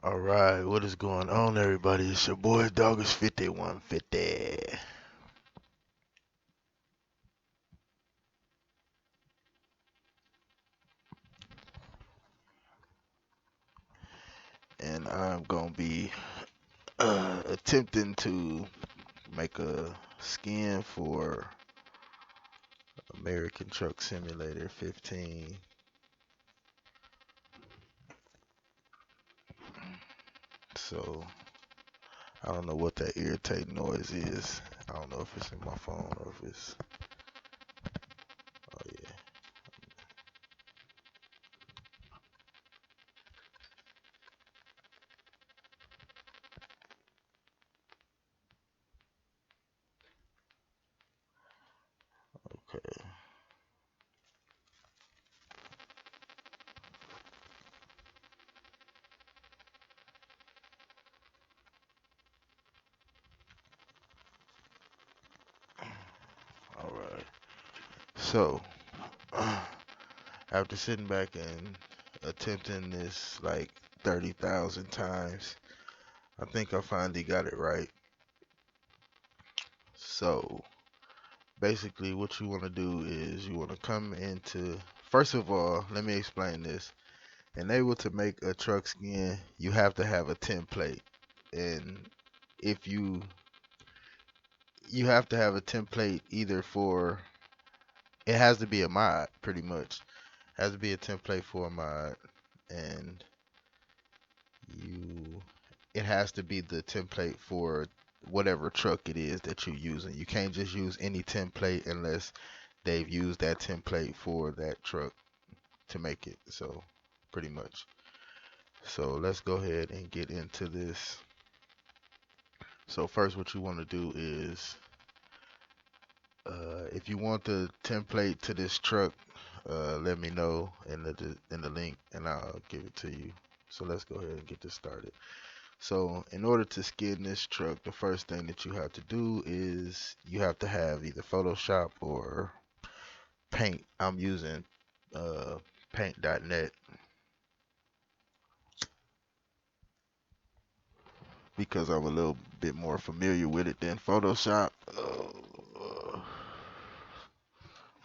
Alright, what is going on, everybody? It's your boy Doggers 5150. And I'm gonna be attempting to make a skin for American Truck Simulator 15. So, I don't know what that irritating noise is. I don't know if it's in my phone or if it's. Oh, yeah. Okay. Alright. So, after sitting back and attempting this like 30,000 times, I think I finally got it right. So basically what you want to do is you want to come into, first of all, let me explain this. In able to make a truck skin, you have to have a template. And if you have to have a template either for, it has to be a mod pretty much. It has to be a template for a mod, and you it has to be the template for whatever truck it is that you're using. You can't just use any template unless they've used that template for that truck to make it. So pretty much. So let's go ahead and get into this. So first what you want to do is if you want the template to this truck, let me know in the link and I'll give it to you. So let's go ahead and get this started. So in order to skin this truck, the first thing that you have to do is you have to have either Photoshop or Paint. I'm using paint.net because I'm a little bit more familiar with it than Photoshop.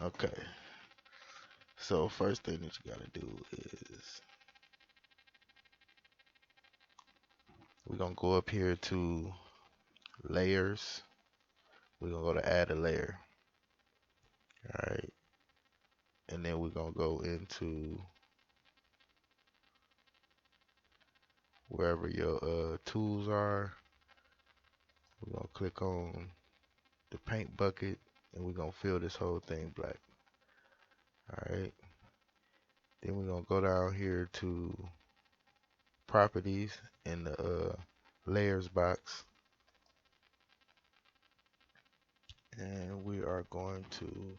Okay. So first thing that you gotta do is we're gonna go up here to layers. We're gonna go to add a layer. Alright. And then we're gonna go into wherever your tools are. We're gonna click on the paint bucket and we're gonna fill this whole thing black. Alright. Then we're gonna go down here to properties in the layers box. And we are going to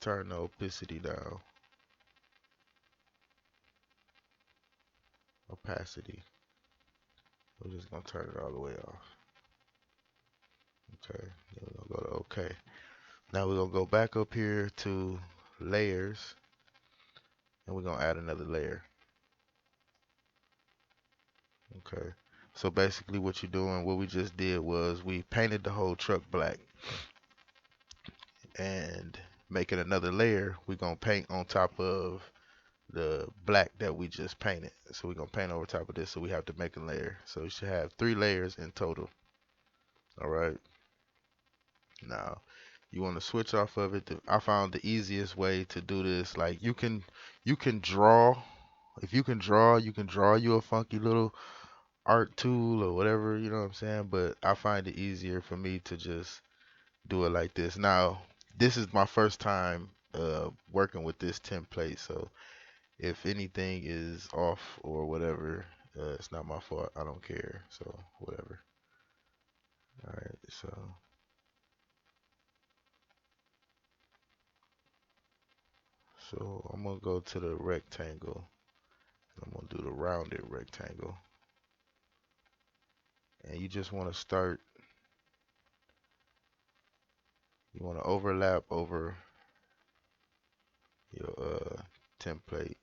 turn the opacity down. Opacity. We're just gonna turn it all the way off. Okay, then we're gonna go to OK. Now we're gonna go back up here to layers and we're gonna add another layer. Okay, so basically what you're doing, what we just did was we painted the whole truck black, and making another layer, we're gonna paint on top of the black that we just painted. So we're gonna paint over top of this, so we have to make a layer. So you should have 3 layers in total. Alright, now you want to switch off of it. I found the easiest way to do this, like you can draw. If you can draw, you can draw you a funky little art tool or whatever, you know what I'm saying? But I find it easier for me to just do it like this. Now, this is my first time working with this template, so if anything is off or whatever, it's not my fault. I don't care. So whatever. All right. So I'm gonna go to the rectangle. I'm gonna do the rounded rectangle, and you just want to start. You want to overlap over your template.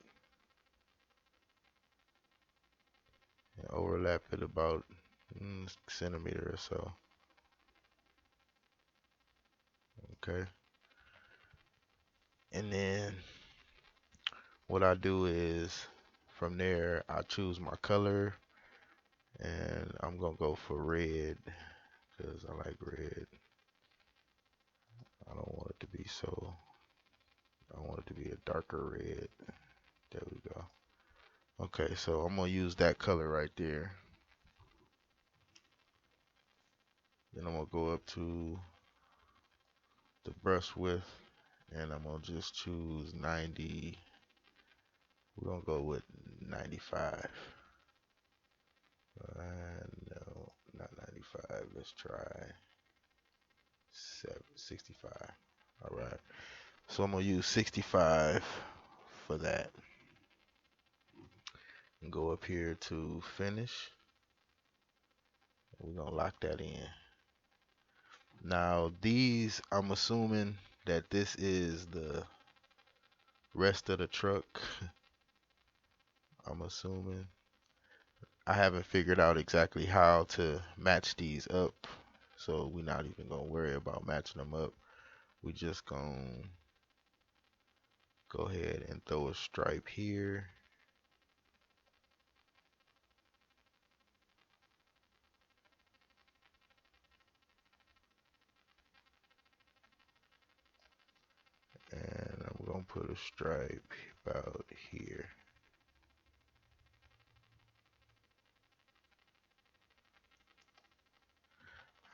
overlap it about centimeter or so. Okay. And then what I do is from there I choose my color, and I'm gonna go for red because I like red. I don't want it to be so, I want it to be a darker red. There we go. Okay, so I'm gonna use that color right there. Then I'm gonna go up to the brush width, and I'm gonna just choose 90. We're gonna go with 95. No, not 95. Let's try 65. All right. So I'm gonna use 65 for that. And go up here to finish. We're gonna lock that in. Now these, I'm assuming that this is the rest of the truck. I'm assuming. I haven't figured out exactly how to match these up, so we're not even gonna worry about matching them up. We just gonna go ahead and throw a stripe here. And I'm gonna put a stripe about here.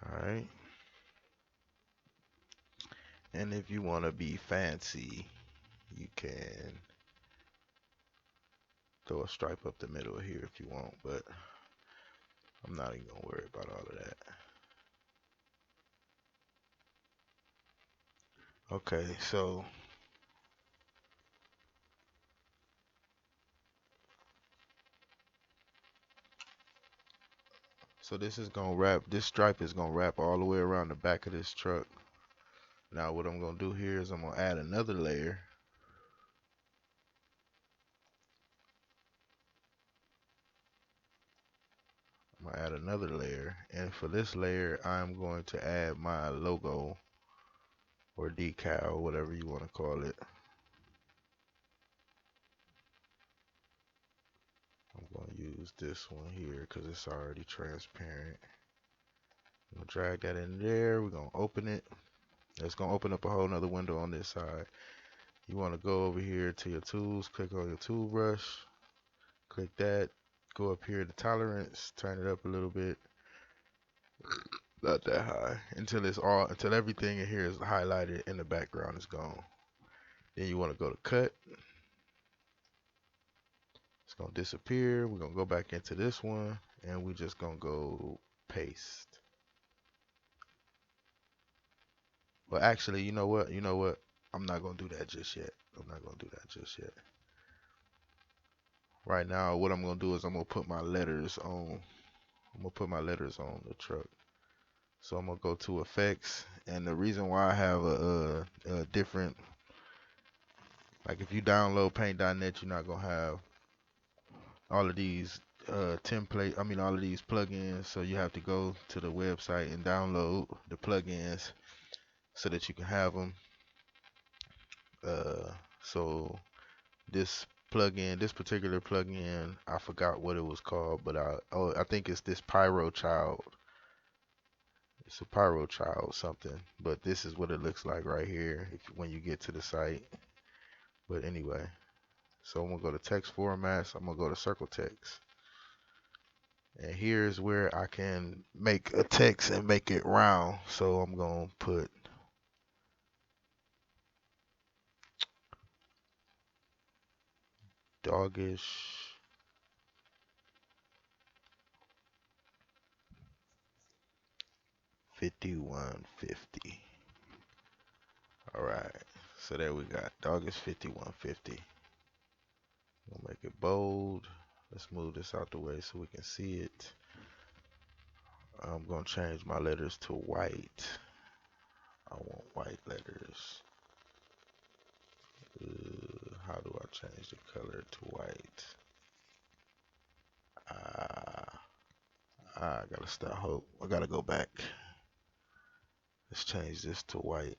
Alright. And if you want to be fancy, you can throw a stripe up the middle here if you want, but I'm not even gonna worry about all of that. Okay, so this is gonna wrap, this stripe is gonna wrap all the way around the back of this truck. Now what I'm gonna do here is I'm gonna add another layer. I'm gonna add another layer, and for this layer I'm going to add my logo or decal, whatever you want to call it. I'm going to use this one here because it's already transparent. I'm going to drag that in there. We're going to open it. It's going to open up a whole nother window on this side. You want to go over here to your tools, click on your tool brush, click that, go up here to tolerance, turn it up a little bit, not that high, until until everything in here is highlighted and the background is gone. Then you want to go to cut. It's gonna disappear. We're gonna go back into this one, and we're just gonna go paste. Well, actually, you know what? I'm not gonna do that just yet. Right now, what I'm gonna do is I'm gonna put my letters on. The truck. So I'm gonna go to effects, and the reason why I have a different, like if you download paint.net, you're not gonna have all of these all of these plugins, so you have to go to the website and download the plugins so that you can have them. So this particular plugin, I forgot what it was called, but I think it's this Pyro Child. It's a Pyro Child something, but this is what it looks like right here when you get to the site. But anyway, so I'm gonna go to text formats. I'm gonna go to circle text. And here's where I can make a text and make it round. So I'm going to put doggish 5150. All right. So there we got doggish 5150. We'll make it bold. Let's move this out the way so we can see it. I'm going to change my letters to white. I want white letters. How do I change the color to white? I gotta stop. Hope I gotta go back. Let's change this to white.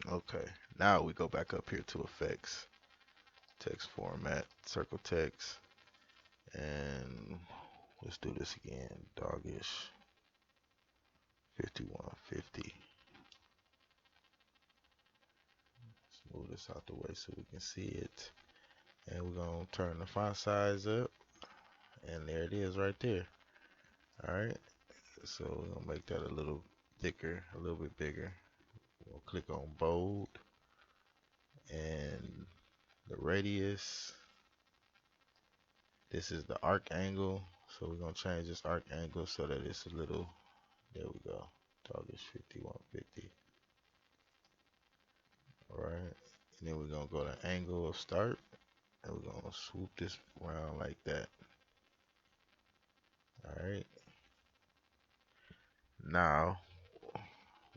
Okay, now we go back up here to effects, text format, circle text, and let's do this again. Doggish 5150. Let's move this out the way so we can see it. And we're gonna turn the font size up, and there it is right there. Alright, so we're gonna make that a little thicker, a little bit bigger. We'll click on bold, and the radius, this is the arc angle, so we're gonna change this arc angle so that it's a little, there we go, doggish 5150. Alright, and then we're gonna go to angle of start, and we're gonna swoop this around like that. Alright, now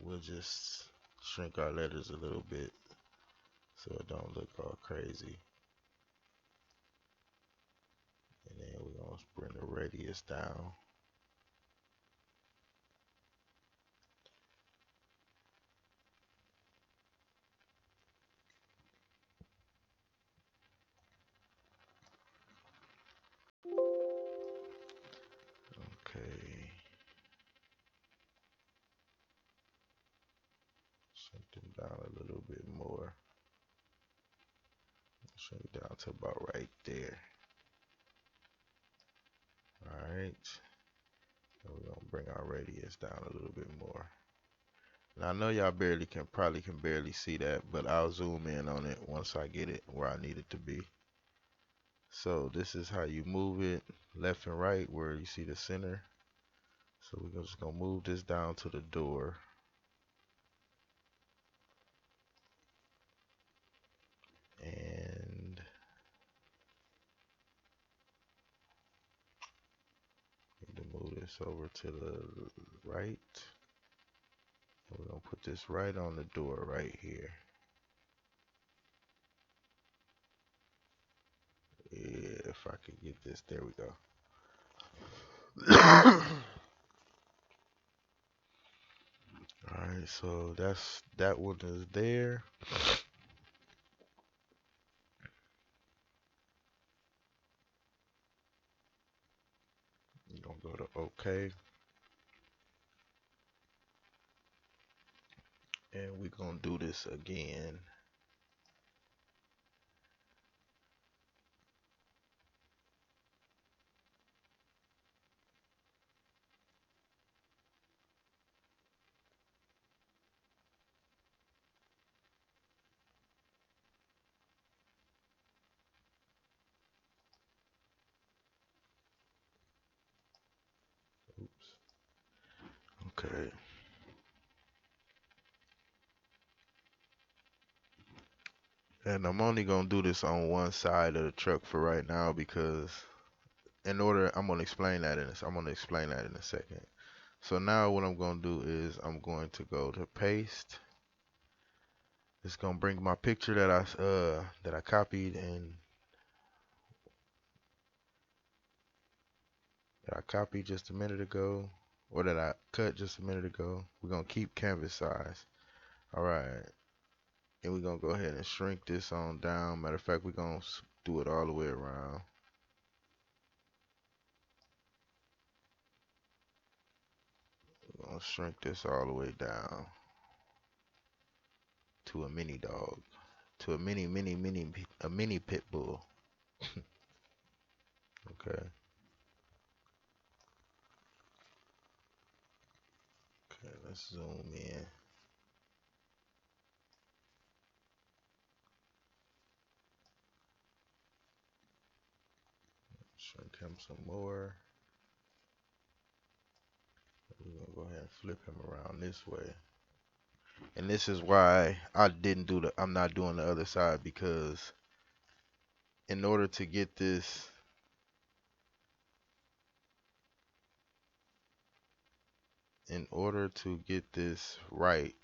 we'll just shrink our letters a little bit so it don't look all crazy. And then we're gonna bring the radius down. Okay. Shrink them down a little bit more. Shrink down to about right there. Alright. And we're gonna bring our radius down a little bit more. Now I know y'all probably can barely see that, but I'll zoom in on it once I get it where I need it to be. So this is how you move it left and right where you see the center. So we're just gonna move this down to the door. And need to move this over to the right. And we're gonna put this right on the door right here. Yeah, if I could get this, there we go. Alright, so that one is there. You're gonna go to OK. And we're gonna do this again. Oops. Okay. And I'm only gonna do this on one side of the truck for right now because I'm gonna explain that in a second. So now what I'm gonna do is I'm going to go to paste. It's gonna bring my picture that I copied and that I copied just a minute ago, or that I cut just a minute ago. We're gonna keep canvas size. Alright. And we're gonna go ahead and shrink this on down. Matter of fact, we're gonna do it all the way around. We're gonna shrink this all the way down to a mini dog. To a mini pit bull. Okay. Okay, let's zoom in. Shrink him some more. We're gonna go ahead and flip him around this way. And this is why I'm not doing the other side, because in order to get this right,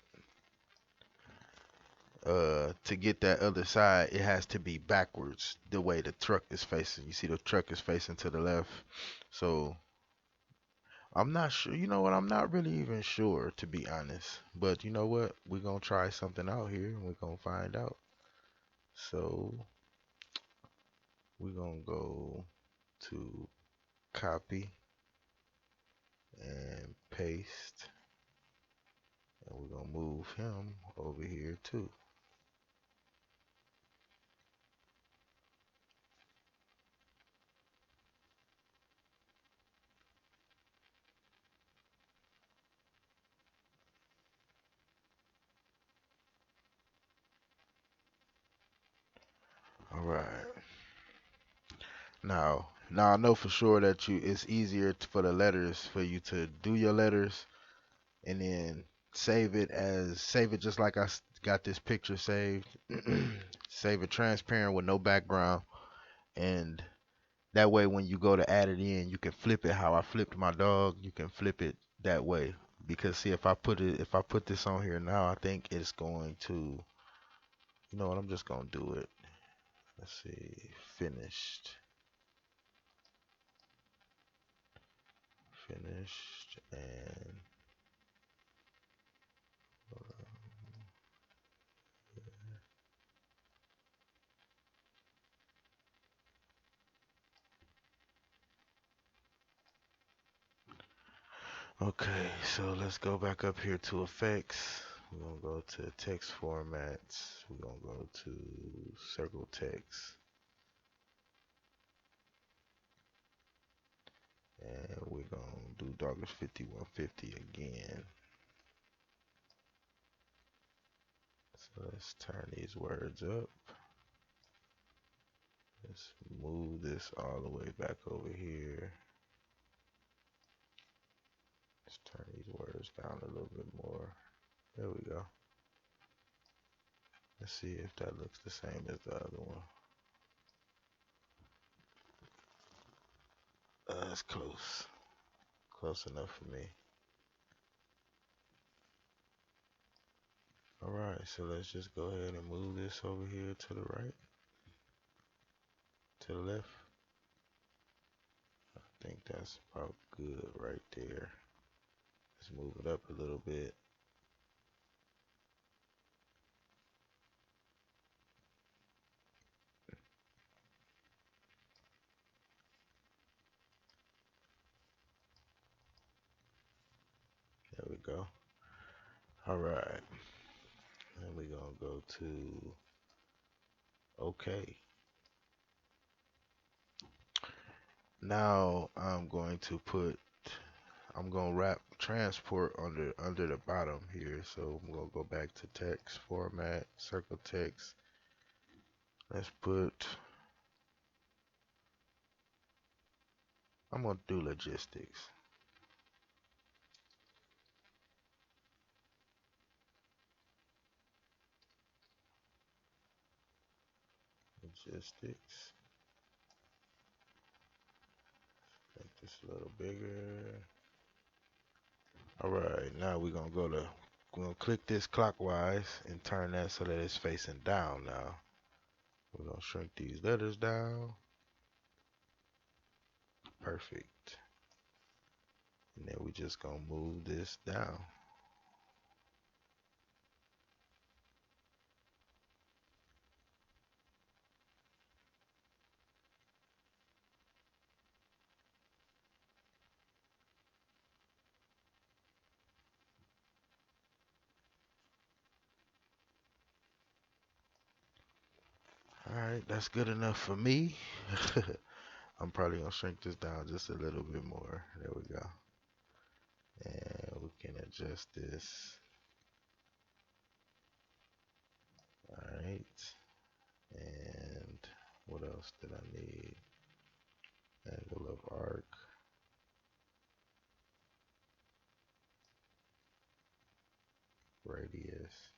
to get that other side, it has to be backwards the way the truck is facing. You see the truck is facing to the left. So I'm not sure. You know what? I'm not really even sure, to be honest. But you know what? We're gonna try something out here and we're gonna find out. So we're gonna go to copy and paste, and we're gonna move him over here too. All right. Now I know for sure that it's easier for the letters for you to do your letters and then save it just like got this picture saved. Save it transparent with no background, and that way when you go to add it in, you can flip it how I flipped my dog. You can flip it that way because see if I put this on here now, I think it's going to, you know what, I'm just gonna do it. Let's see, finished, and okay, so let's go back up here to effects. We're gonna go to text formats. We're gonna go to circle text, and we're gonna do Douglas 5150 again. So let's turn these words up. Let's move this all the way back over here. Let's turn these words down a little bit more. There we go. Let's see if that looks the same as the other one. That's close. Close enough for me. Alright, so let's just go ahead and move this over here to the right. To the left. I think that's about good right there. Let's move it up a little bit. There we go. Alright. And we're going to go to OK. Now I'm going to wrap transport under the bottom here. So I'm gonna go back to text format, circle text. Let's put, I'm gonna do logistics. Logistics. Make this a little bigger. Alright, now we're gonna click this clockwise and turn that so that it's facing down now. We're gonna shrink these letters down. Perfect. And then we just gonna move this down. Alright, that's good enough for me. I'm probably gonna shrink this down just a little bit more. There we go. And we can adjust this. Alright. And what else did I need? Angle of arc. Radius.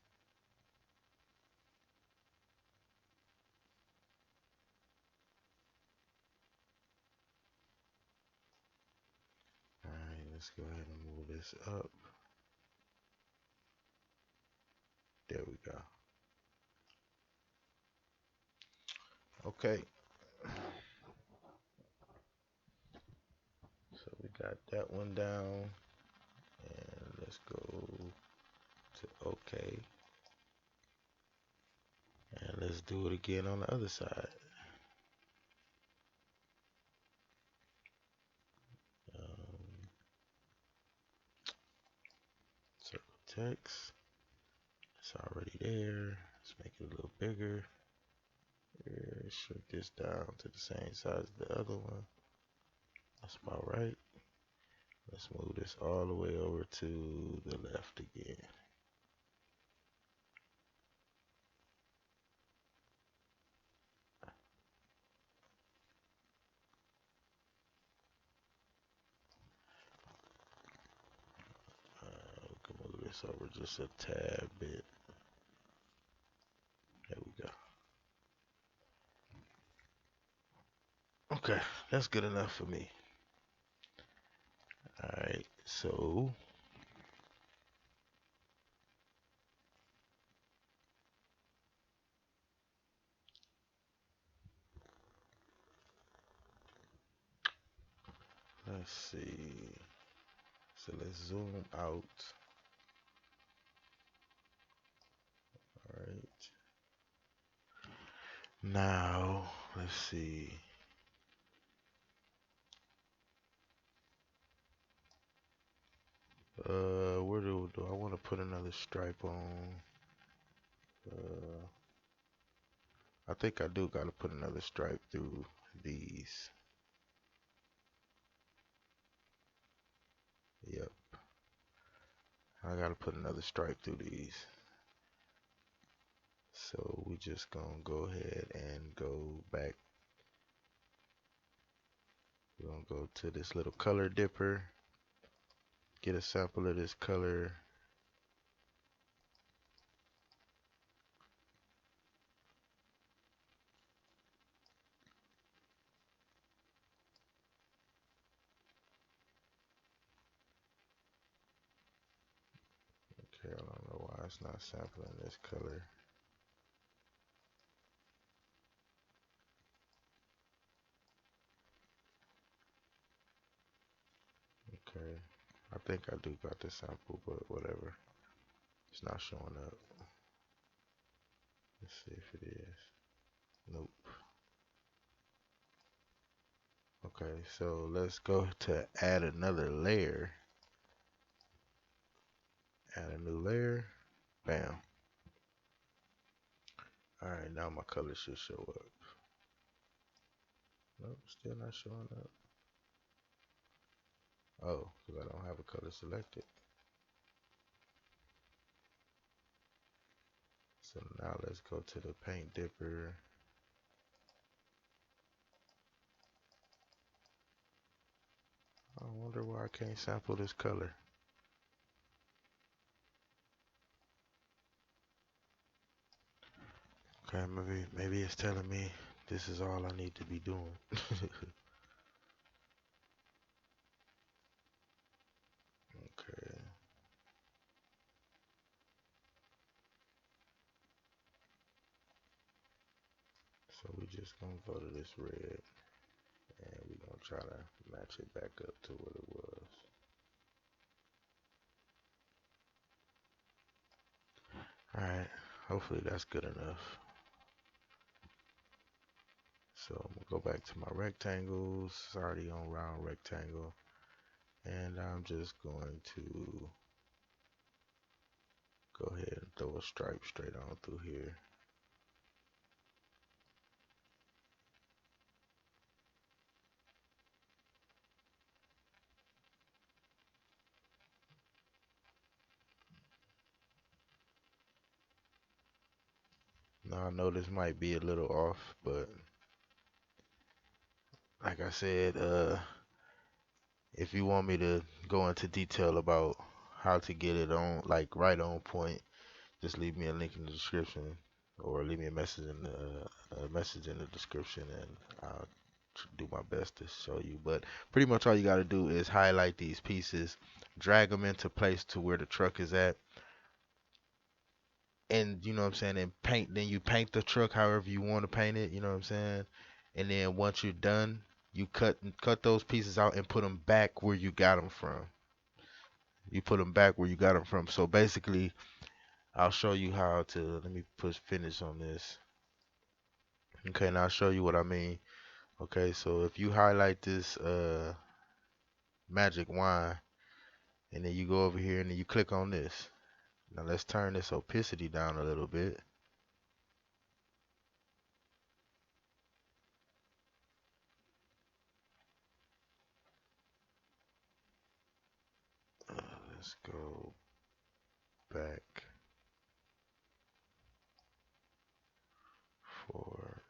Alright, let's go ahead and move this up. There we go. Okay. So we're Got that one down. And let's go to OK. And let's do it again on the other side. Circle text. It's already there. Let's make it a little bigger. Here, shrink this down to the same size as the other one. That's about right. Let's move this all the way over to the left again. We can move this over just a tad bit. There we go. Okay, that's good enough for me. Alright, so let's see. So let's zoom out. Alright. Now, let's see. Where do I want to put another stripe on? I think I do gotta put another stripe through these. Yep. I gotta put another stripe through these. So we just gonna go ahead and go back. We're gonna go to this little color dipper. Get a sample of this color. Okay, I don't know why it's not sampling this color. Okay, I think I do got the sample, but whatever. It's not showing up. Let's see if it is. Nope. Okay, so let's go to add another layer. Add a new layer. Bam. Alright, now my color should show up. Nope, still not showing up. Oh, because I don't have a color selected. So now let's go to the paint dipper. I wonder why I can't sample this color. Okay, maybe it's telling me this is all I need to be doing. Okay. So we just gonna go to this red and we gonna try to match it back up to what it was. Alright, hopefully that's good enough. So I'm gonna go back to my rectangles. It's already on round rectangle. And I'm just going to go ahead and throw a stripe straight on through here. Now I know this might be a little off, but like I said, if you want me to go into detail about how to get it on, like right on point, just leave me a link in the description, or leave me a message in the description, and I'll do my best to show you. But pretty much all you got to do is highlight these pieces, drag them into place to where the truck is at, and you know what I'm saying, and paint. Then you paint the truck however you want to paint it. You know what I'm saying, and then once you're done, You cut those pieces out and put them back where you got them from. You put them back where you got them from. So basically, I'll show you how to, let me push finish on this. Okay, now I'll show you what I mean. Okay, so if you highlight this magic wine, and then you go over here and then you click on this. Now let's turn this opacity down a little bit. Let's go back for,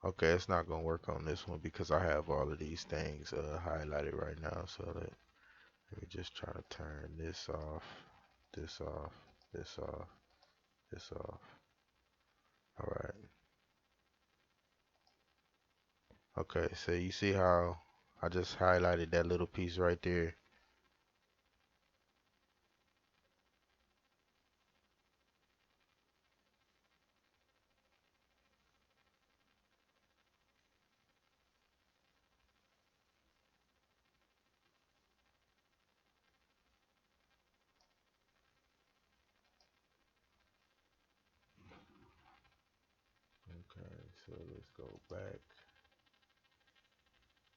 okay, it's not gonna work on this one because I have all of these things highlighted right now. So let me just try to turn this off, this off, this off, this off. All right. Okay, so you see how I just highlighted that little piece right there. Okay, so let's go back.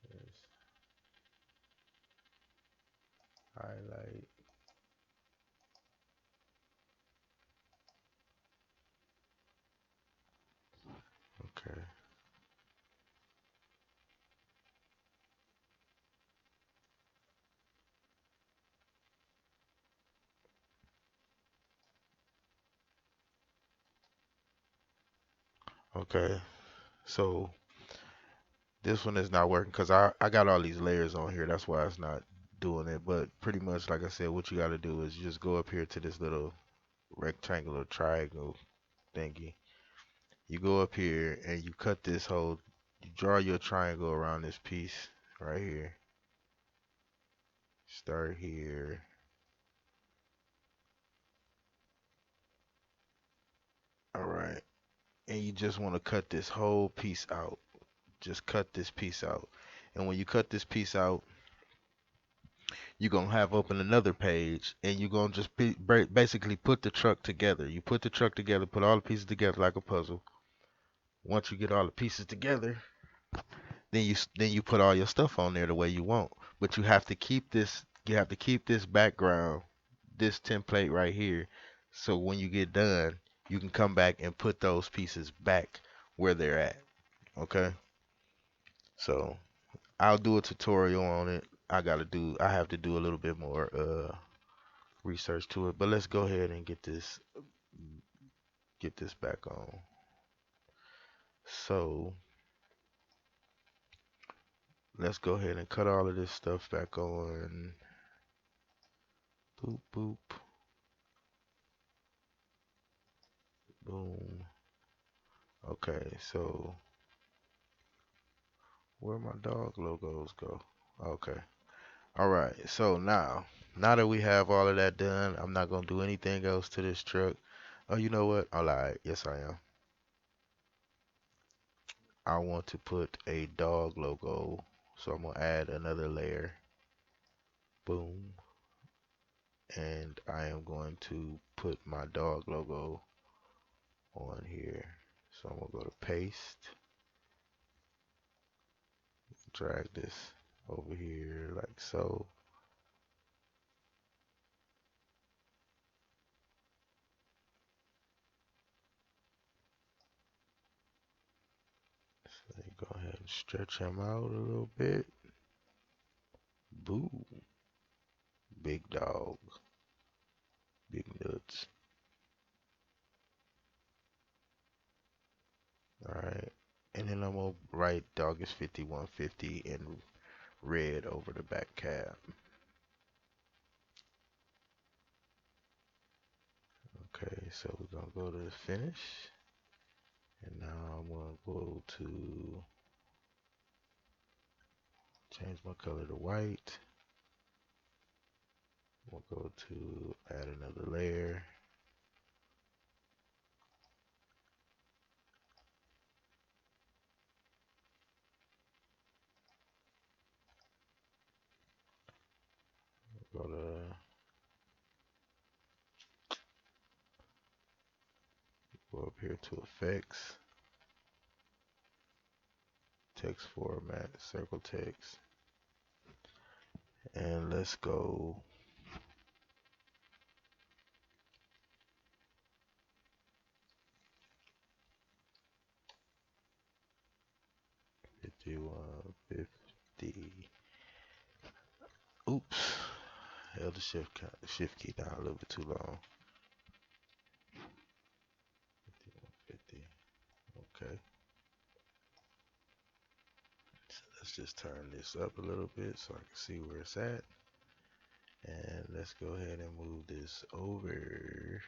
Let's highlight. Okay. Okay. So this one is not working because I got all these layers on here. That's why it's not doing it. But pretty much, like I said, what you got to do is you just go up here to this little rectangular triangle thingy. You go up here and you cut this whole, you draw your triangle around this piece right here. Start here. All right. And you just want to cut this whole piece out. Just cut this piece out. And when you cut this piece out, you're going to have open another page and you're going to just basically put the truck together. You put the truck together, put all the pieces together like a puzzle. Once you get all the pieces together, then you put all your stuff on there the way you want. But you have to keep this background, this template right here. So when you get done, you can come back and put those pieces back where they're at. Okay? So I'll do a tutorial on it. I have to do a little bit more research to it, but let's go ahead and get this back on. So let's go ahead and cut all of this stuff back on. Boop boop. Boom. Okay, so where my dog logos go? Okay. All right. So now that we have all of that done, I'm not gonna do anything else to this truck. Oh, you know what? I lied. Yes, I am. I want to put a dog logo, so I'm gonna add another layer. Boom. And I am going to put my dog logo on here. So I'm gonna go to paste, drag this over here like so. So let me go ahead and stretch him out a little bit. Boo. Big dog. Big nuts. Alright. And then I'm gonna write dog is 5150 in red over the back cab. Okay, so we're gonna go to finish. And now I'm gonna go to change my color to white. We'll go to add another layer. Go up here to effects, text format, circle text, and let's go 5150. Oops, held the shift key down a little bit too long. 5150. Okay. So let's just turn this up a little bit so I can see where it's at. And let's go ahead and move this over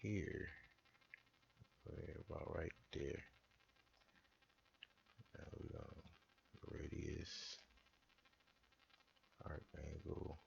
here. About right there. Now we're gonna radius, arc angle.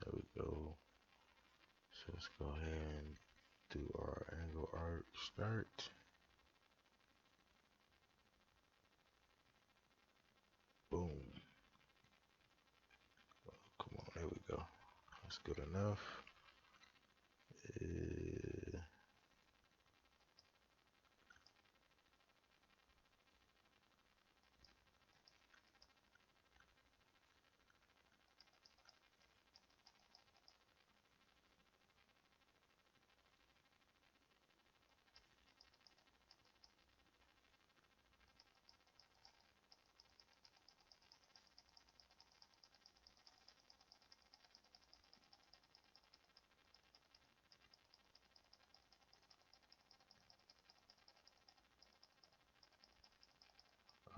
There we go. So let's go ahead and do our angle arc start. Boom. Oh, come on, there we go. That's good enough.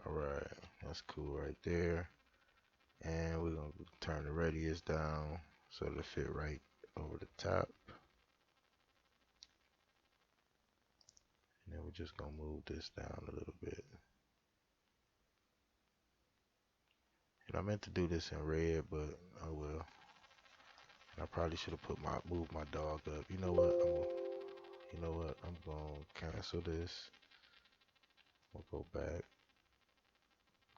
Alright, that's cool right there. And we're going to turn the radius down so it'll fit right over the top. And then we're just going to move this down a little bit. And I meant to do this in red, but oh well. I probably should have moved my dog up. You know what? I'm gonna cancel this. We'll go back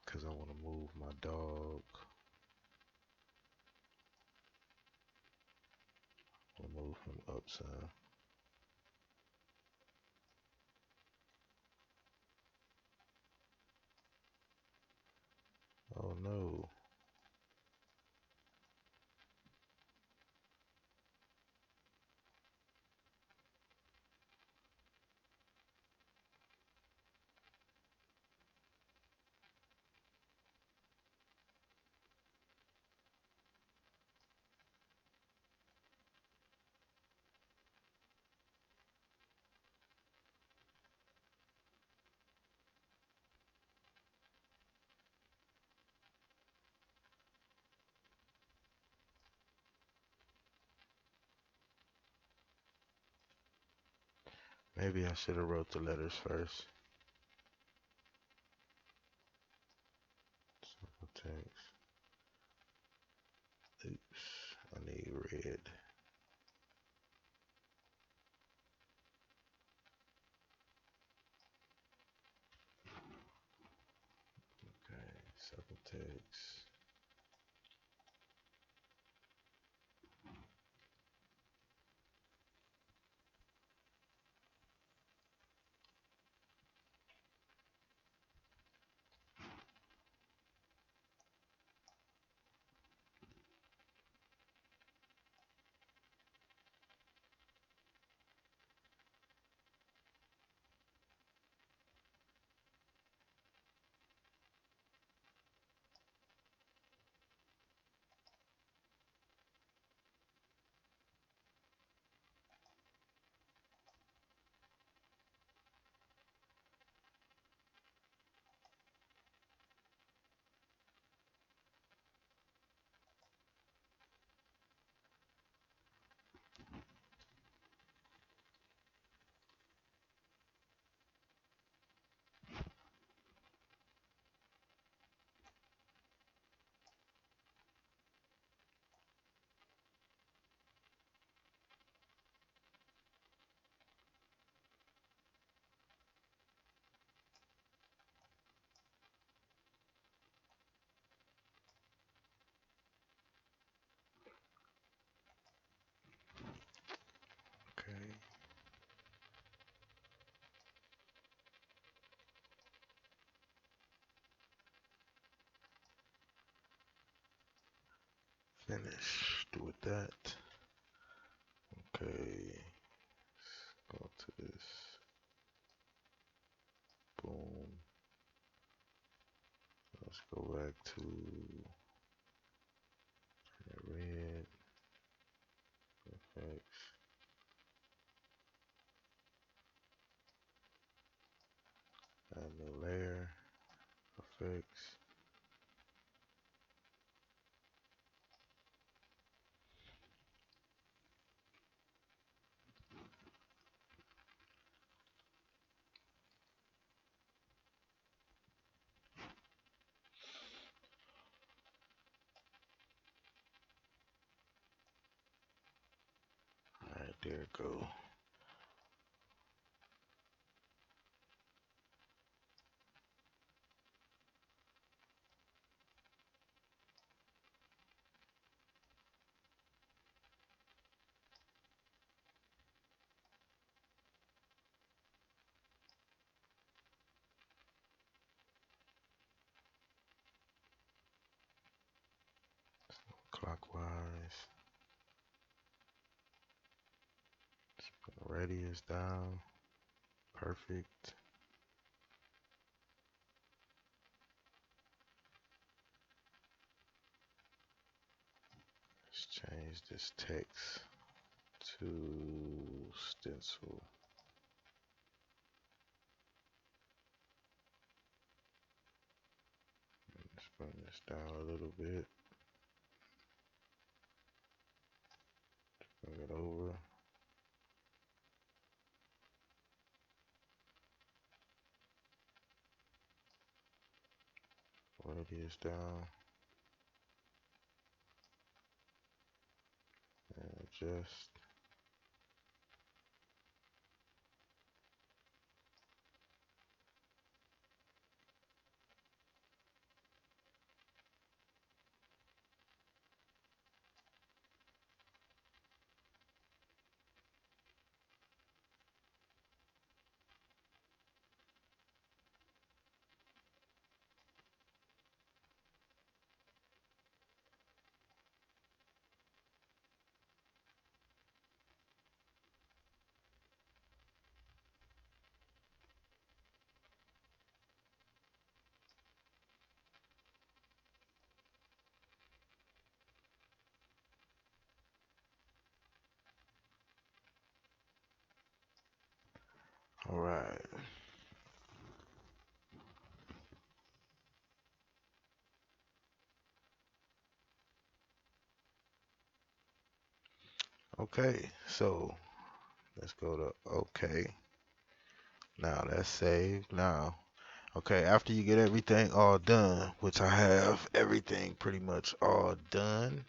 because I want to move my dog. I'll move him up some. Oh no. Maybe I should have wrote the letters first. Simple text. Oops. I need red. Okay. Simple text. Finish. Do with that. Okay. Go to this. Boom. Let's go back to red. FX. Add new layer. Effects. Alright, there it go. Clockwise. Radius down. Perfect. Let's change this text to stencil. Let's bring this down a little bit. Bring it over. Radius down. And adjust. All right. Okay, so let's go to OK. Now that's saved. Now, okay, after you get everything all done, which I have everything pretty much all done,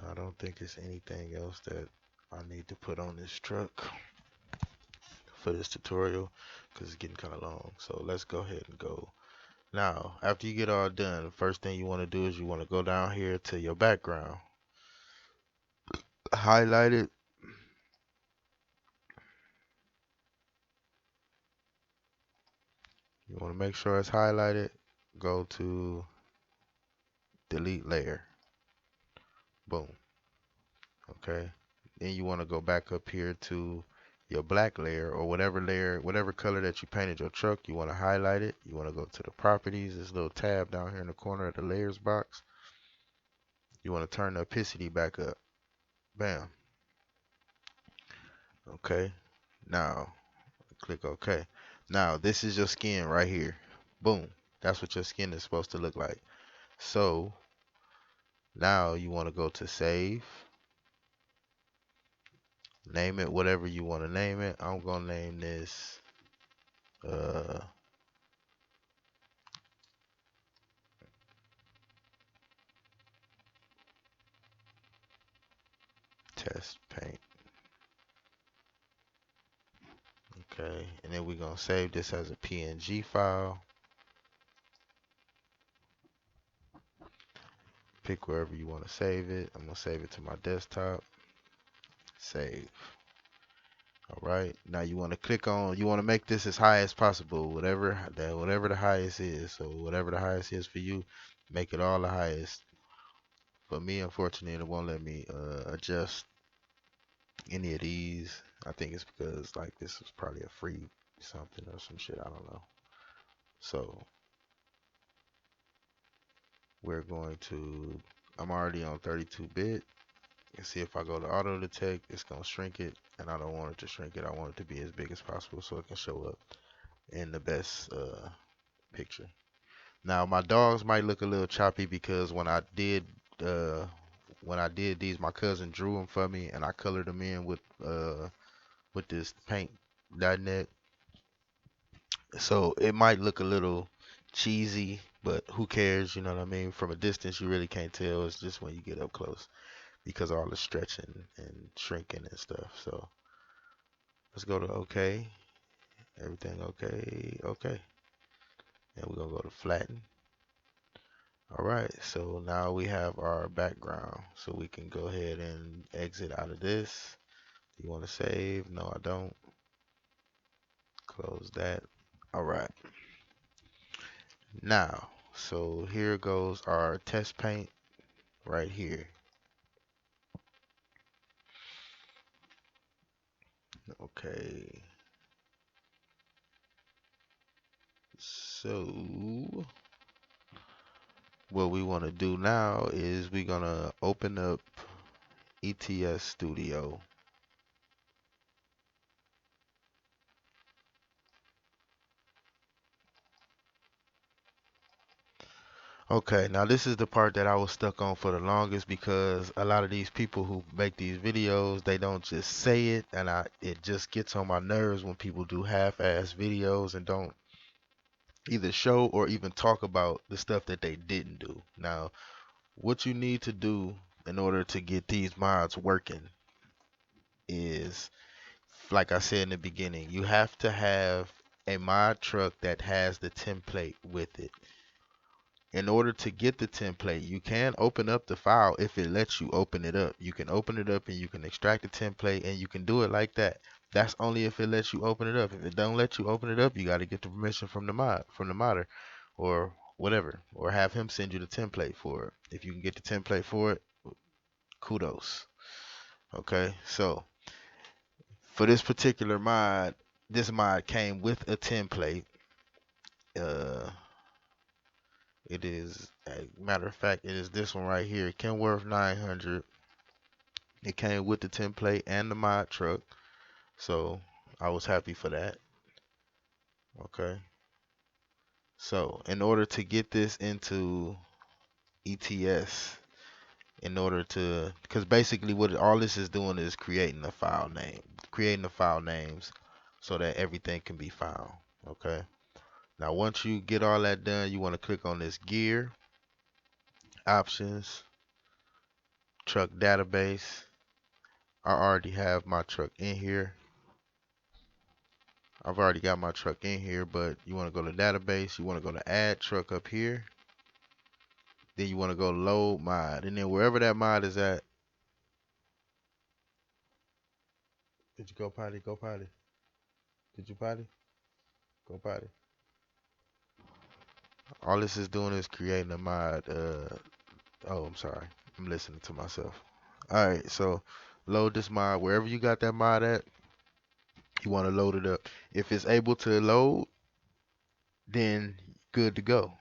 I don't think there's anything else that I need to put on this truck for this tutorial because it's getting kind of long. So let's go ahead and go. Now, after you get all done, the first thing you want to do is you want to go down here to your background. Highlight it. You want to make sure it's highlighted. Go to delete layer. Boom. Okay. Then you want to go back up here to your black layer or whatever color that you painted your truck. You want to highlight it. You want to go to the properties, this little tab down here in the corner of the layers box. You want to turn the opacity back up. Bam. Okay. Now click OK. Now this is your skin right here. Boom. That's what your skin is supposed to look like. So now you want to go to save. Name it whatever you want to name it. I'm gonna name this test paint. Okay, and then we're gonna save this as a PNG file. Pick wherever you want to save it. I'm gonna save it to my desktop. Save. Alright, now you want to click on, you want to make this as high as possible, whatever the highest is. So whatever the highest is for you, make it all the highest. But me, unfortunately, it won't let me adjust any of these. I think it's because like this is probably a free something or some shit. I don't know. So we're going to, I'm already on 32-bit. And see if I go to auto detect, it's gonna shrink it, and I don't want it to shrink it. I want it to be as big as possible so it can show up in the best picture. Now my dogs might look a little choppy because uh when I did these, my cousin drew them for me, and I colored them in with this paint.net. So it might look a little cheesy, but who cares? You know what I mean? From a distance, you really can't tell. It's just when you get up close because of all the stretching and shrinking and stuff. So let's go to OK. Everything OK. OK. And we're going to go to flatten. All right. So now we have our background. So we can go ahead and exit out of this. Do you want to save? No, I don't. Close that. All right. Now, so here goes our test paint right here. Okay. So what we want to do now is we're going to open up ETS Studio. Okay, now this is the part that I was stuck on for the longest because a lot of these people who make these videos, they don't just say it, and it just gets on my nerves when people do half-ass videos and don't either show or even talk about the stuff that they didn't do. Now, what you need to do in order to get these mods working is, like I said in the beginning, you have to have a mod truck that has the template with it. In order to get the template, you can open up the file if it lets you open it up. You can open it up and you can extract the template and you can do it like that. That's only if it lets you open it up. If it don't let you open it up, you got to get the permission from the modder or whatever, or have him send you the template for it. If you can get the template for it, kudos. Okay, so for this particular mod, this mod came with a template. Uh, It is, a matter of fact, it is this one right here, Kenworth 900. It came with the template and the mod truck, so I was happy for that. Okay, so in order to get this into ETS, because basically what all this is doing is creating a file name, creating the file names so that everything can be found. Okay, now once you get all that done, you want to click on this gear, options, truck database. I already have my truck in here. I've already got my truck in here, but you want to go to database. You want to go to add truck up here. Then you want to go load mod. And then wherever that mod is at. Did you go potty? Go potty. Did you potty? Go potty. All this is doing is creating a mod. Oh, I'm sorry. I'm listening to myself. All right, so load this mod. Wherever you got that mod at, you want to load it up. If it's able to load, then good to go.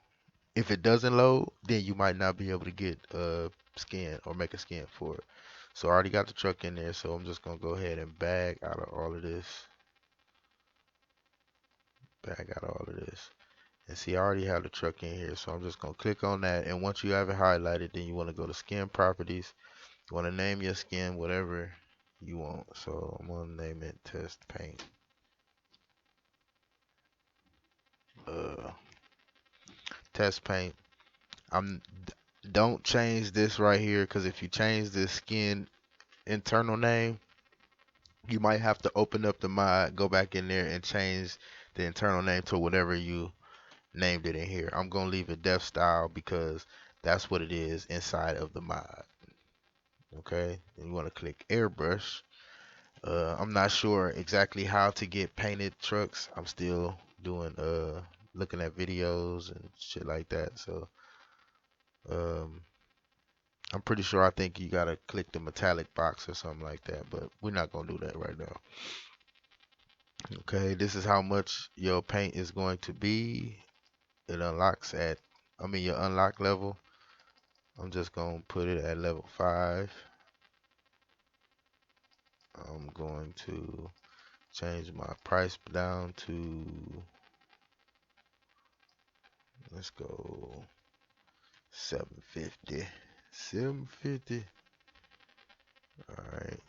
If it doesn't load, then you might not be able to get a skin or make a skin for it. So I already got the truck in there, so I'm just gonna go ahead and bag out of all of this. Bag out of all of this. And see, I already have the truck in here, so I'm just gonna click on that. And once you have it highlighted, then you want to go to skin properties. You want to name your skin whatever you want. So I'm gonna name it test paint. Uh, Test paint. Don't change this right here, because if you change this skin internal name, you might have to open up the mod, go back in there and change the internal name to whatever you named it in here. I'm gonna leave it def style because that's what it is inside of the mod. Okay, and you want to click airbrush. I'm not sure exactly how to get painted trucks. I'm still doing looking at videos and shit like that. So um I'm pretty sure I think you gotta click the metallic box or something like that, but we're not gonna do that right now. Okay, this is how much your paint is going to be. It unlocks at, your unlock level. I'm just gonna put it at level 5. I'm going to change my price down to, let's go 750. 750. All right.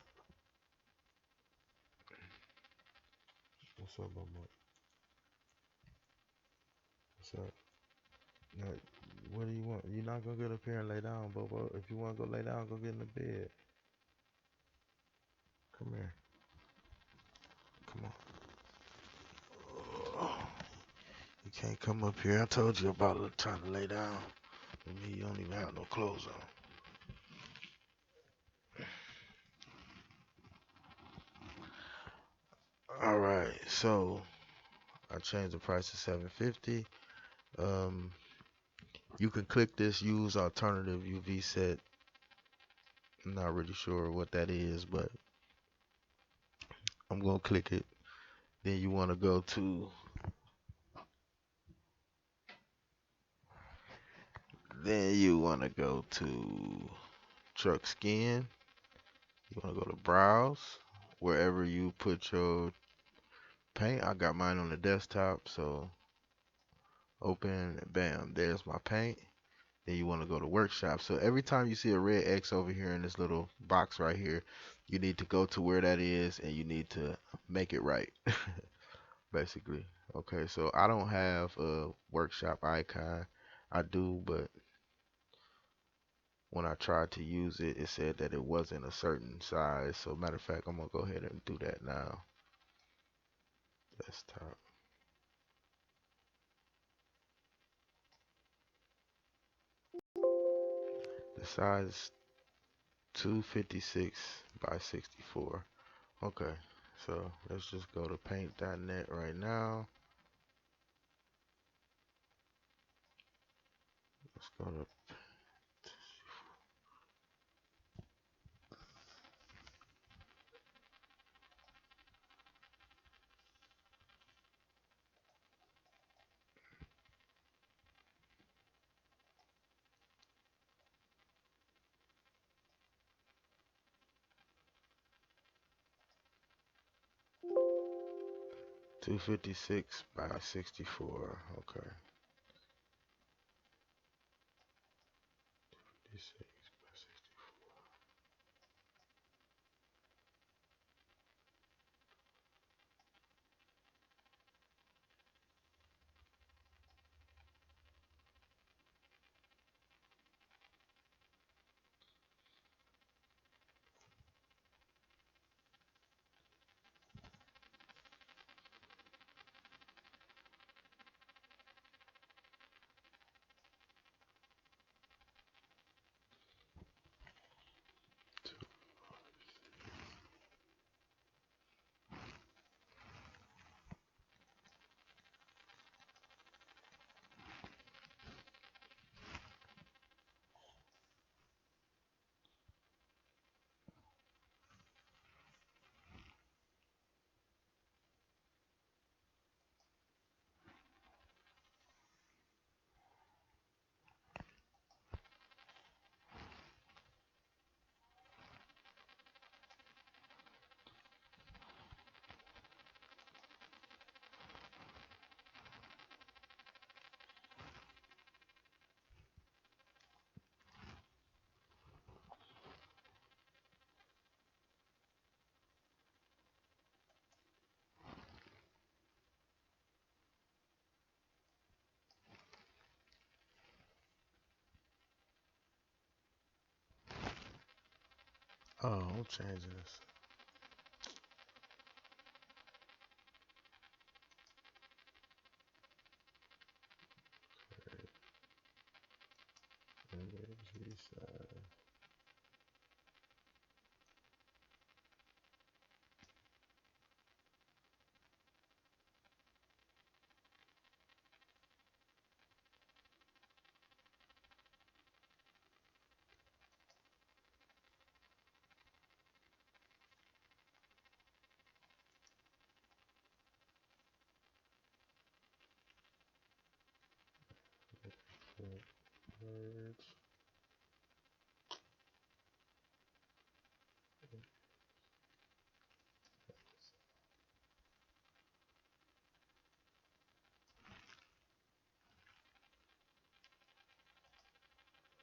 What's up, Mama? What's up? No, what do you want? You're not gonna get up here and lay down, Bobo. If you wanna go lay down, go get in the bed. Come here. Come on. You can't come up here. I told you about trying to lay down. I mean, you don't even have no clothes on. All right, so I changed the price to 750. You can click this use alternative UV set. I'm not really sure what that is, but I'm gonna click it. Then you wanna go to truck skin. You wanna go to browse. Wherever you put your paint, I got mine on the desktop, so open, bam, there's my paint. Then you want to go to workshop. So every time you see a red X over here in this little box right here, you need to go to where that is and you need to make it right. Basically. Okay, so I don't have a workshop icon. I do, but when I tried to use it, it said that it wasn't a certain size. So matter of fact, I'm gonna go ahead and do that now. Desktop. The size is 256 by 64. Okay, so let's just go to paint.net right now. Let's go to 256 by 64. Okay. 56 by 64. Oh, I'm changing this. Energy size. merge.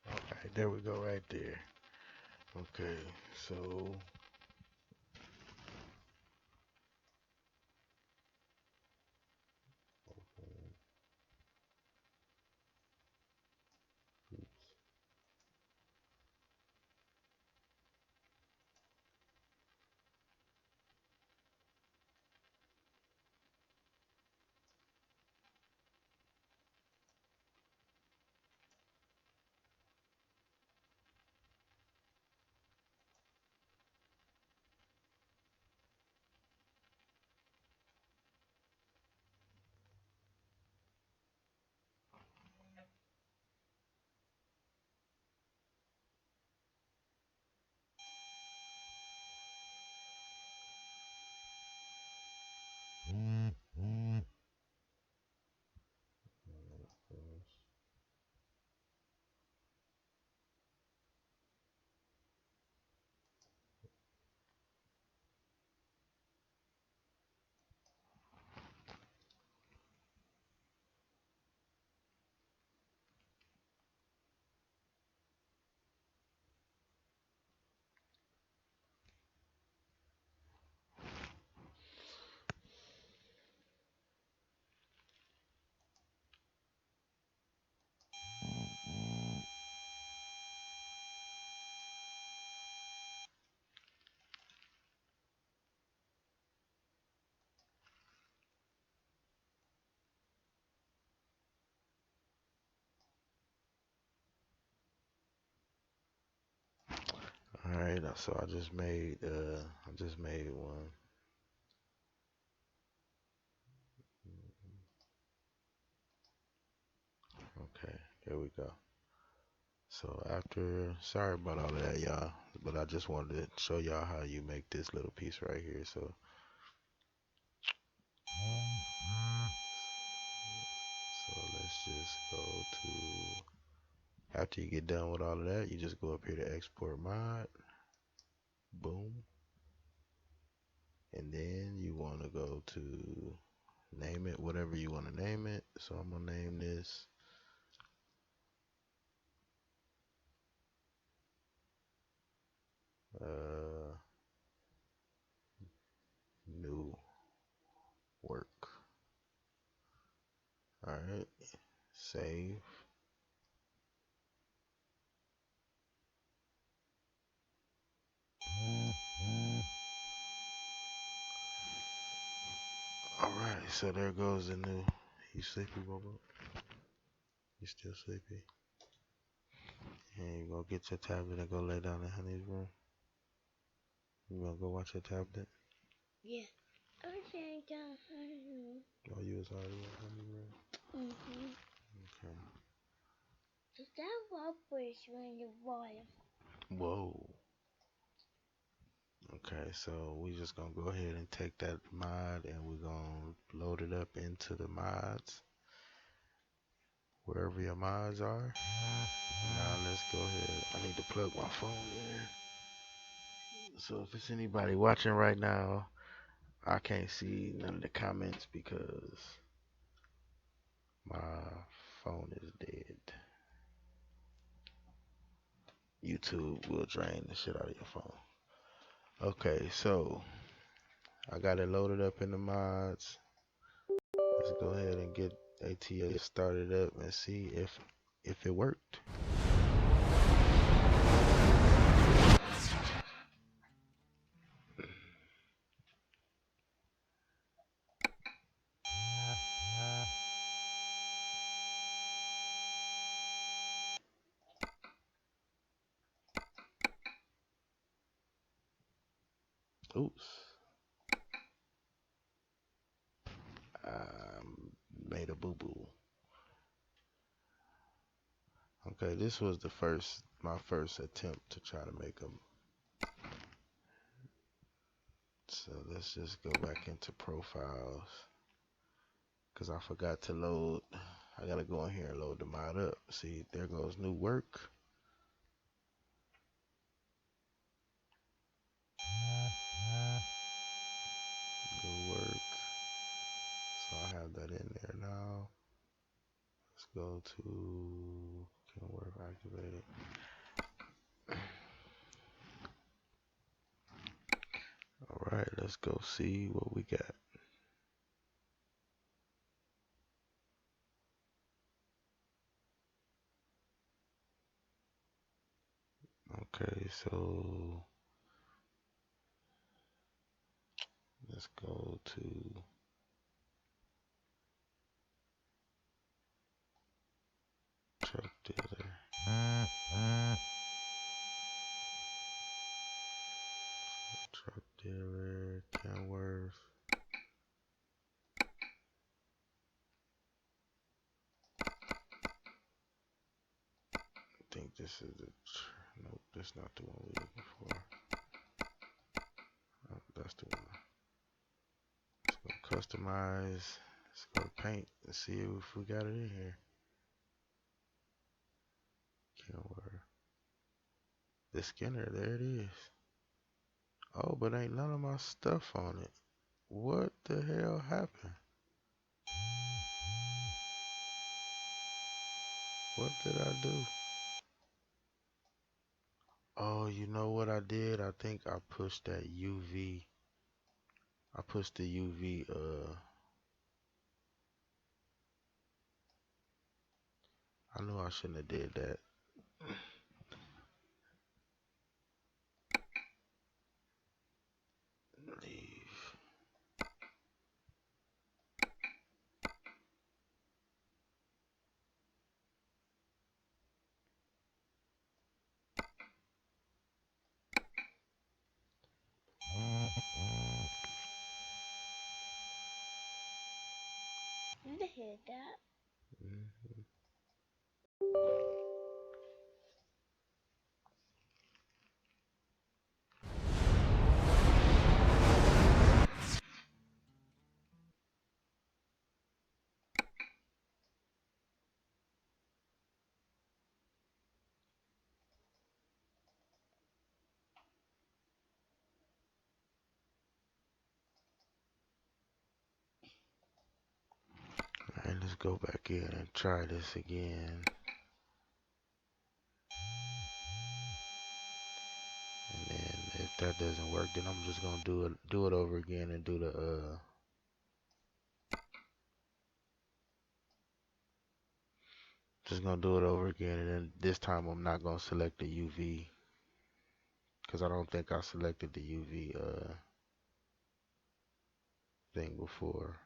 Okay, there we go right there. Okay, so all right, so I just made one. Okay, there we go. So after, sorry about all of that, y'all, but I just wanted to show y'all how you make this little piece right here. So let's just go to, after you get done with all of that, you just go up here to export mod, boom, and then you want to go to name it whatever you want to name it. So I'm gonna name this new work. All right, save. All right, so there goes the new. You sleepy, Bobo? You still sleepy? And you go get your tablet and go lay down in Honey's room. You gonna go watch your tablet? Yeah. I was saying down home. Oh, you was already in Honey's room? Mm-hmm. Okay. Is that rubbish in the water? Whoa. Okay, so we just gonna go ahead and take that mod and we're gonna load it up into the mods, wherever your mods are. Now let's go ahead. I need to plug my phone in. So if it's anybody watching right now, I can't see none of the comments because my phone is dead. YouTube will drain the shit out of your phone. Okay, so I got it loaded up in the mods. Let's go ahead and get ATA started up and see if it worked. Oops. I made a boo-boo. Okay, this was my first attempt to try to make them. So let's just go back into profiles because I forgot to load I gotta go in here and load the mod up. See, there goes new work. New work. So I have that in there now. Let's go to Kenworth activated. All right, let's go see what we got. Okay, so let's go to truck dealer. Truck dealer, Kenworth. I think this is the, nope, that's not the one we're looking for. Oh, that's the one. Let's go customize. Let's go to paint and see if we got it in here. Kenworth. The Skinner, there it is. Oh, but ain't none of my stuff on it. What the hell happened? What did I do? Oh, you know what I did? I think I pushed that UV. I pushed the UV, I knew I shouldn't have did that. Leave. I hear that. Mhm. Alright, let's go back in and try this again. And then if that doesn't work, then I'm just gonna do it over again and do the just gonna do it over again, and then this time I'm not gonna select the UV because I don't think I selected the UV thing before.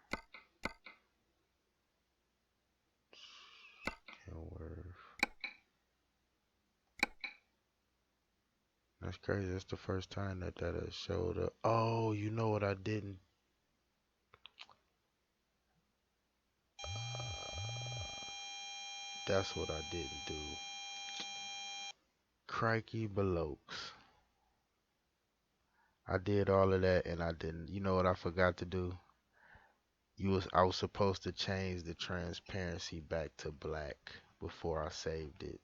Kenworth. That's crazy. That's the first time that has showed up. Oh, you know what I didn't? That's what I didn't do. Crikey Belokes. I did all of that and I didn't. You know what I forgot to do? I was supposed to change the transparency back to black before I saved it.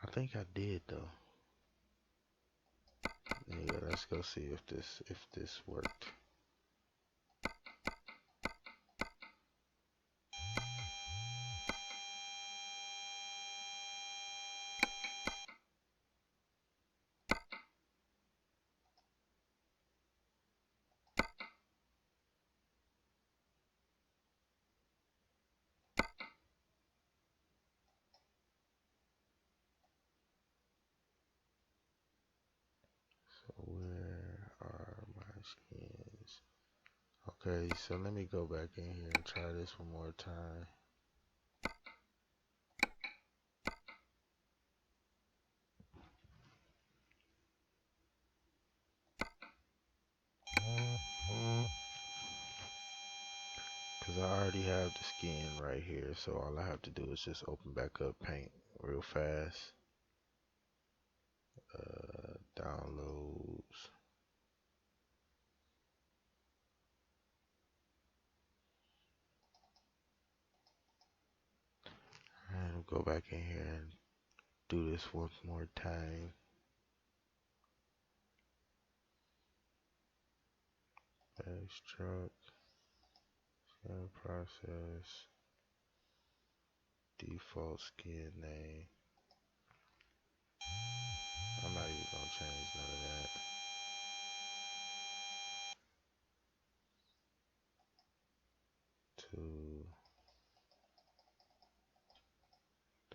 I think I did though. Anyway, let's go see if this worked. So where are my skins? Okay, so let me go back in here and try this one more time. Because I already have the skin right here, so all I have to do is just open back up paint real fast. Downloads. And we'll go back in here and do this one more time. Extract, scan process, default skin name. I'm not even gonna change none of that.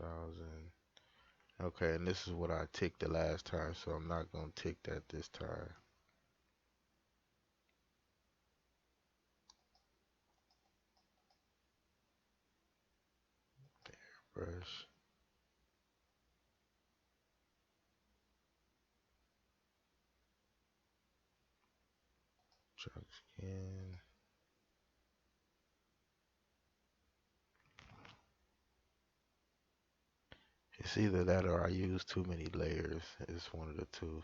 2000. Okay, and this is what I ticked the last time, so I'm not gonna tick that this time. Brush, truck skin. It's either that or I use too many layers. It's one of the two.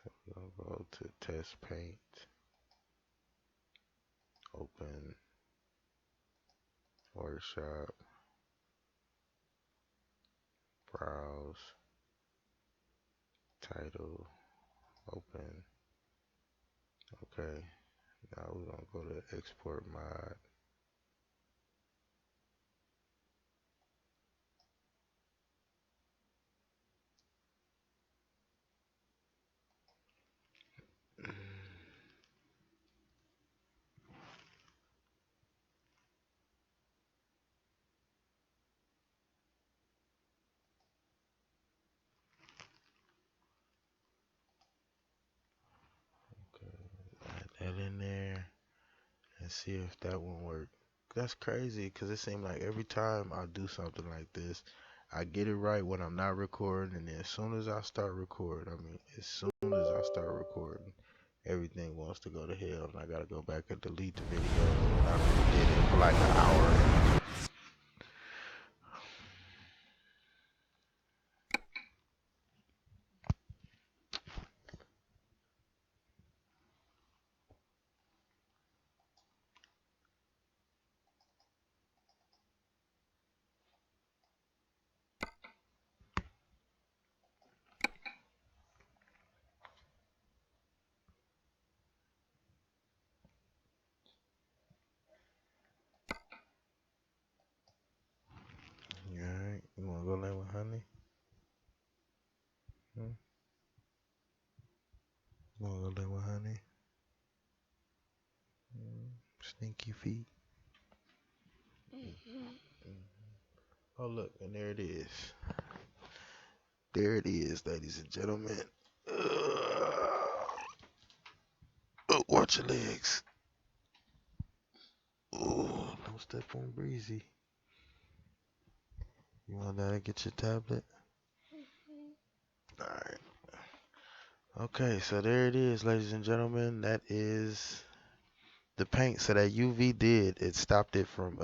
So we're gonna go to test paint, open workshop, browse, title, open. Okay, now we're gonna go to export mod. Okay, add that in there and see if that one work. That's crazy because it seems like every time I do something like this, I get it right when I'm not recording, and then as soon as I start recording, as soon as I start recording, everything wants to go to hell, and I gotta go back and delete the video. And I did it for like an hour. Alright, you wanna go lay with honey? Hmm? You wanna go lay with honey? Stinky feet. Oh look, and there it is. There it is, ladies and gentlemen. Oh, watch your legs. Oh, don't step on Breezy. You want that to get your tablet? Alright. Okay, so there it is, ladies and gentlemen. That is the paint. So that UV did, it stopped it from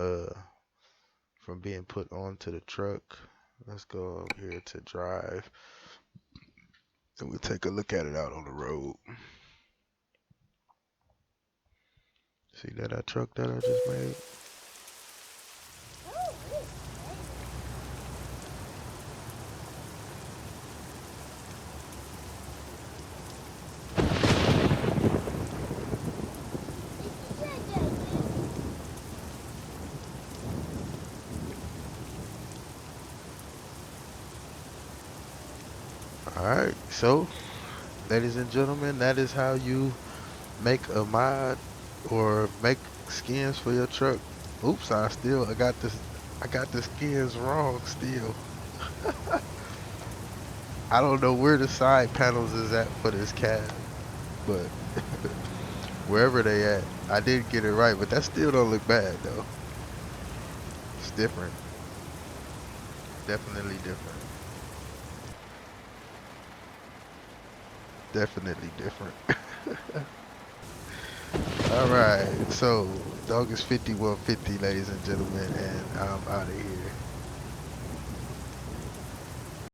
being put onto the truck. Let's go over here to drive. And we'll take a look at it out on the road. See that truck that I just made? Alright, so ladies and gentlemen, that is how you make a mod or make skins for your truck. Oops, I got the skins wrong still. I don't know where the side panels is at for this cab, but wherever they at, I did get it right, but that still don't look bad though. It's different. Definitely different. Definitely different. Alright, so dog is 5150, ladies and gentlemen, and I'm out of here.